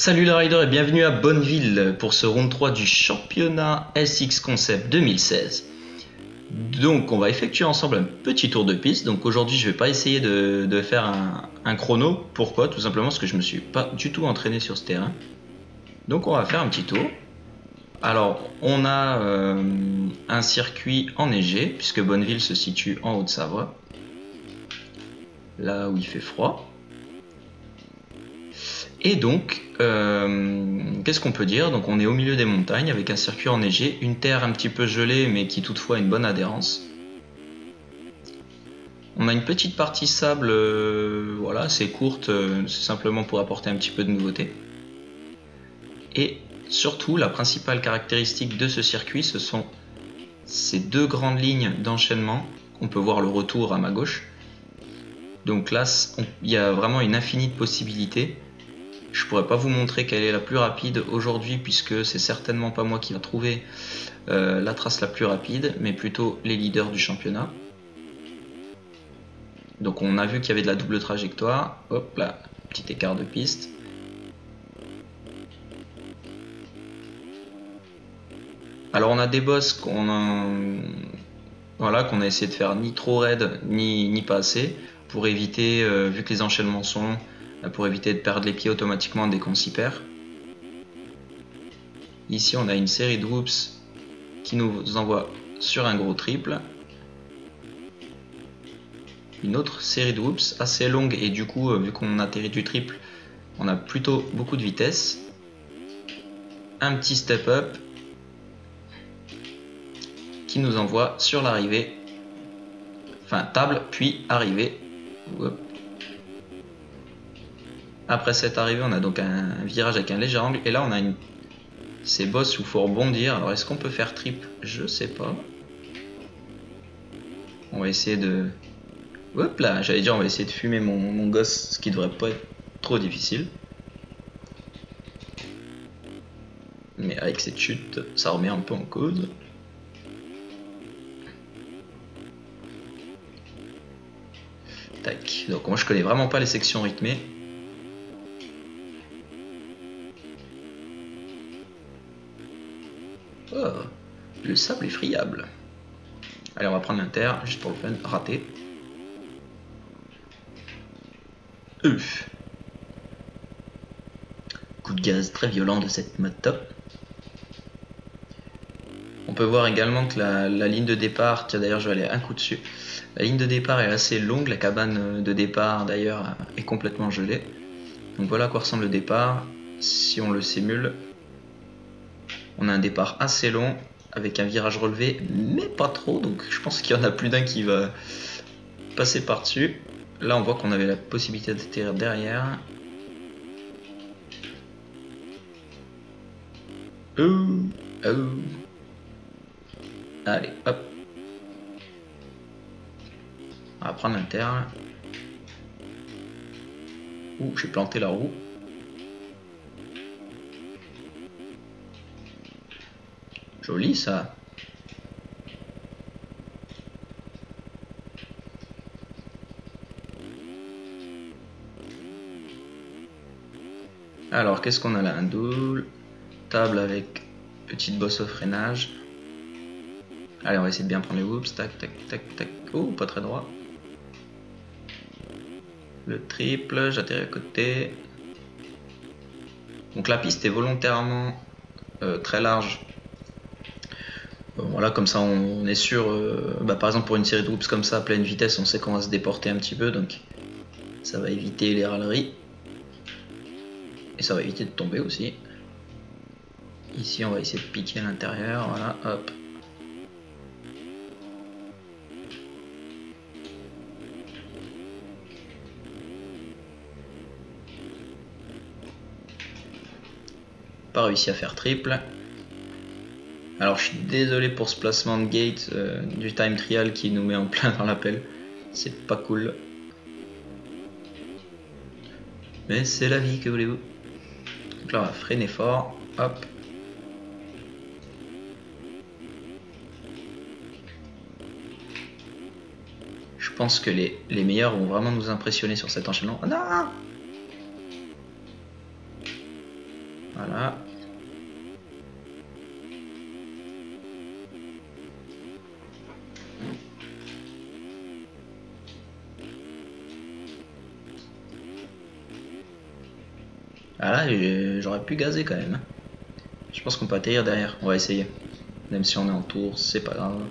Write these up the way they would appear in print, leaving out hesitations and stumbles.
Salut les riders et bienvenue à Bonneville pour ce round 3 du championnat SX Concept 2016. Donc on va effectuer ensemble un petit tour de piste. Donc aujourd'hui je vais pas essayer de faire un chrono. Pourquoi? Tout simplement parce que je me suis pas du tout entraîné sur ce terrain. Donc on va faire un petit tour. Alors on a un circuit enneigé puisque Bonneville se situe en Haute-Savoie. Là où il fait froid. Et donc, qu'est-ce qu'on peut dire? Donc on est au milieu des montagnes avec un circuit enneigé, une terre un petit peu gelée mais qui toutefois a une bonne adhérence. On a une petite partie sable, voilà, c'est courte, c'est simplement pour apporter un petit peu de nouveauté. Et surtout, la principale caractéristique de ce circuit, ce sont ces deux grandes lignes d'enchaînement. On peut voir le retour à ma gauche. Donc là, il y a vraiment une infinie de possibilités. Je pourrais pas vous montrer quelle est la plus rapide aujourd'hui puisque c'est certainement pas moi qui va trouver la trace la plus rapide, mais plutôt les leaders du championnat. Donc on a vu qu'il y avait de la double trajectoire. Hop là, petit écart de piste. Alors on a des bosses qu'on a essayé de faire ni trop raide ni pas assez pour éviter, vu que les enchaînements sont longs, pour éviter de perdre les pieds automatiquement dès qu'on s'y perd. Ici on a une série de whoops qui nous envoie sur un gros triple. Une autre série de whoops assez longue et du coup vu qu'on atterrit du triple, on a plutôt beaucoup de vitesse. Un petit step up qui nous envoie sur l'arrivée, enfin table puis arrivée. Hop. Après cette arrivée, on a donc un virage avec un léger angle. Et là, on a ces bosses où il faut rebondir. Alors, est-ce qu'on peut faire triple? Je sais pas. On va essayer de... Hop là, j'allais dire, on va essayer de fumer mon gosse, ce qui devrait pas être trop difficile. Mais avec cette chute, ça remet un peu en cause. Tac. Donc, moi, je connais vraiment pas les sections rythmées. Oh, le sable est friable. Allez, on va prendre l'inter, juste pour le fun. Raté. Coup de gaz très violent de cette mode top. On peut voir également que la ligne de départ, tiens d'ailleurs je vais aller un coup dessus. La ligne de départ est assez longue, la cabane de départ d'ailleurs est complètement gelée. Donc voilà à quoi ressemble le départ. Si on le simule, on a un départ assez long avec un virage relevé, mais pas trop. Donc je pense qu'il y en a plus d'un qui va passer par-dessus. Là on voit qu'on avait la possibilité d'atterrir derrière. Allez, hop. On va prendre l'inter. Ouh, j'ai planté la roue. Joli ça. Alors, qu'est-ce qu'on a là? Un double. Table avec petite bosse au freinage. Allez, on va essayer de bien prendre les whoops. Tac, tac, tac, tac. Oh, pas très droit. Le triple, j'atterris à côté. Donc la piste est volontairement très large. Voilà, comme ça on est sûr. Par exemple, pour une série de whoops comme ça, à pleine vitesse, on sait qu'on va se déporter un petit peu. Donc ça va éviter les râleries. Et ça va éviter de tomber aussi. Ici, on va essayer de piquer à l'intérieur. Voilà, hop. Pas réussi à faire triple. Alors je suis désolé pour ce placement de gate du time trial qui nous met en plein dans l'appel. C'est pas cool. Mais c'est la vie, que voulez-vous. Donc là on va freiner fort. Hop. Je pense que les meilleurs vont vraiment nous impressionner sur cet enchaînement. Oh non! Ah là, j'aurais pu gazer quand même. Je pense qu'on peut atterrir derrière. On va essayer. Même si on est en tour, c'est pas grave.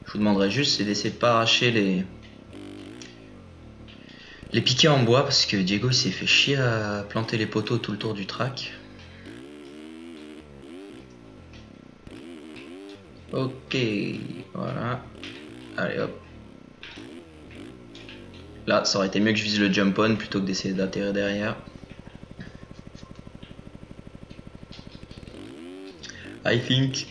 Je vous demanderai juste, c'est d'essayer de pas arracher les piquets en bois, parce que Diego il s'est fait chier à planter les poteaux tout le tour du track. Ok, voilà. Allez hop. Là, ça aurait été mieux que je vise le jump on plutôt que d'essayer d'atterrir derrière. I think.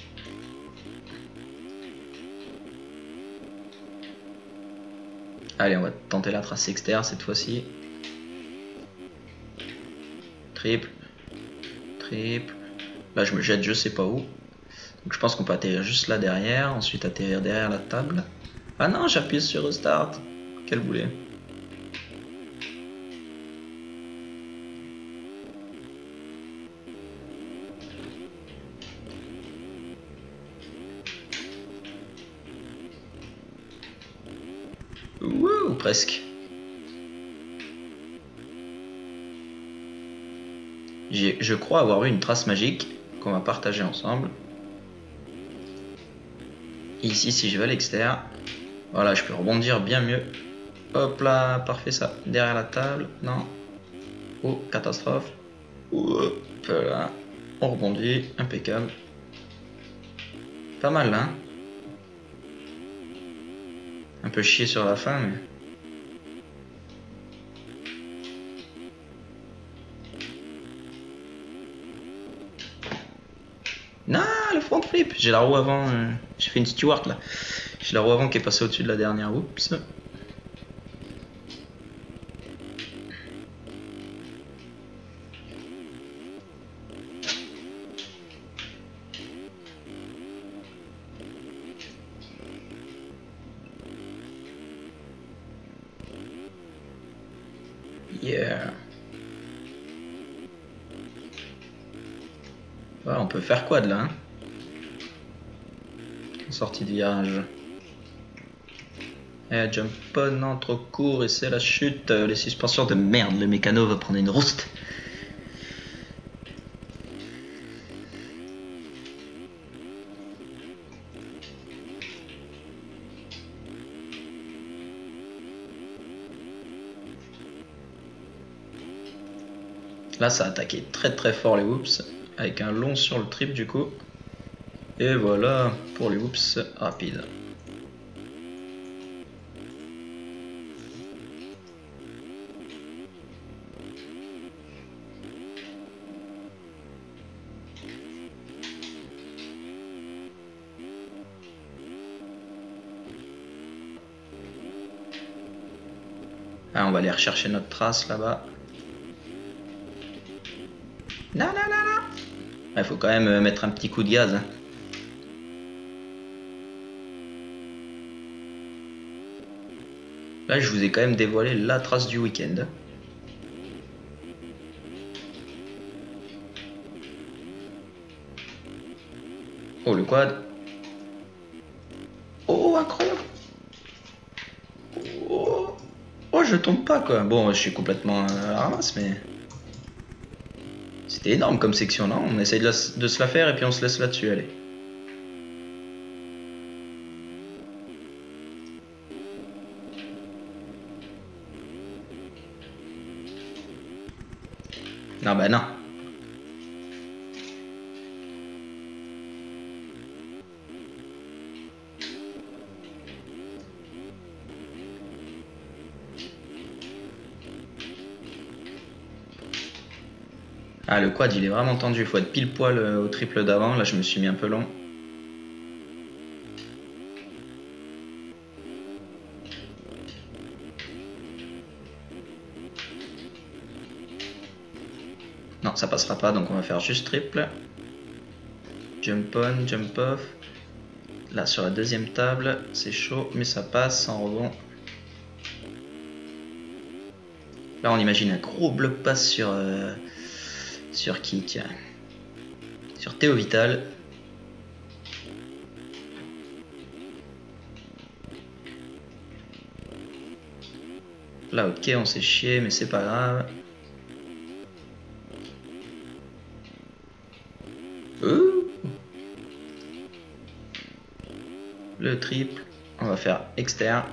Allez, on va tenter la trace externe cette fois-ci. Triple. Triple. Là, je me jette je sais pas où. Donc je pense qu'on peut atterrir juste là derrière. Ensuite atterrir derrière la table. Ah non, j'appuie sur Restart. Quel boulet. Wouh, presque. Je crois avoir eu une trace magique qu'on va partager ensemble. Ici, si je vais à l'extérieur, voilà, je peux rebondir bien mieux. Hop là, parfait ça. Derrière la table, non. Oh, catastrophe. Hop là, on rebondit, impeccable. Pas mal là. Hein, un peu chier sur la fin, mais... Non, le front flip. J'ai la roue avant. J'ai fait une Stewart là. J'ai la roue avant qui est passée au-dessus de la dernière. Oups. Yeah. Ouais, on peut faire quoi de là, hein, sortie de virage. Jump on, non, trop court et c'est la chute. Les suspensions de merde, le mécano va prendre une rouste. Là, ça a attaqué très très fort les whoops, avec un long sur le trip du coup. Et voilà pour les whoops rapides. Ah, on va aller rechercher notre trace là-bas. Non, non, non, non. Il faut quand même mettre un petit coup de gaz. Hein. Là, je vous ai quand même dévoilé la trace du week-end. Oh, le quad. Oh, incroyable. Oh, oh, je tombe pas quoi. Bon, je suis complètement à la ramasse, mais... C'était énorme comme section, non? On essaye de se la faire et puis on se laisse là-dessus, allez. Non, bah non. Ah, le quad, il est vraiment tendu. Il faut être pile poil au triple d'avant. Là, je me suis mis un peu long. Non, ça passera pas, donc on va faire juste triple. Jump on, jump off. Là, sur la deuxième table, c'est chaud, mais ça passe sans rebond. Là, on imagine un gros bloc pass sur qui, tiens? Sur Théo Vital. Là, ok, on s'est chié, mais c'est pas grave. Le triple, on va faire externe.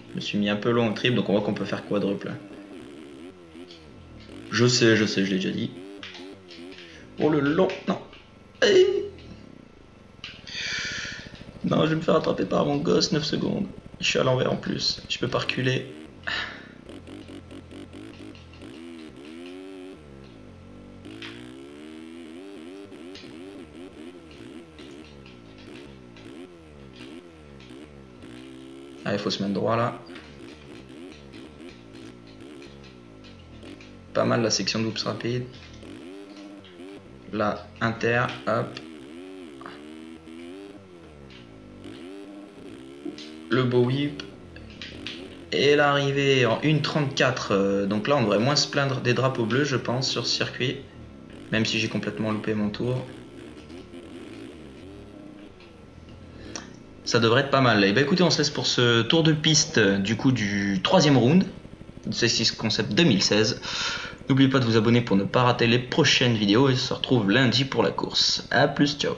Je me suis mis un peu long au triple, donc on voit qu'on peut faire quadruple. Je sais, je l'ai déjà dit. Oh le long, non. Non, je vais me faire attraper par mon gosse, 9 secondes. Je suis à l'envers en plus, je peux pas reculer. Allez, faut se mettre droit là. Pas mal la section de loops rapide. Là, inter, hop. Le beau whip. Et l'arrivée en 1.34. Donc là, on devrait moins se plaindre des drapeaux bleus, je pense, sur ce circuit. Même si j'ai complètement loupé mon tour. Ça devrait être pas mal. Et bah écoutez, on se laisse pour ce tour de piste du coup du 3e round de C6 Concept 2016. N'oubliez pas de vous abonner pour ne pas rater les prochaines vidéos et on se retrouve lundi pour la course. A plus, ciao.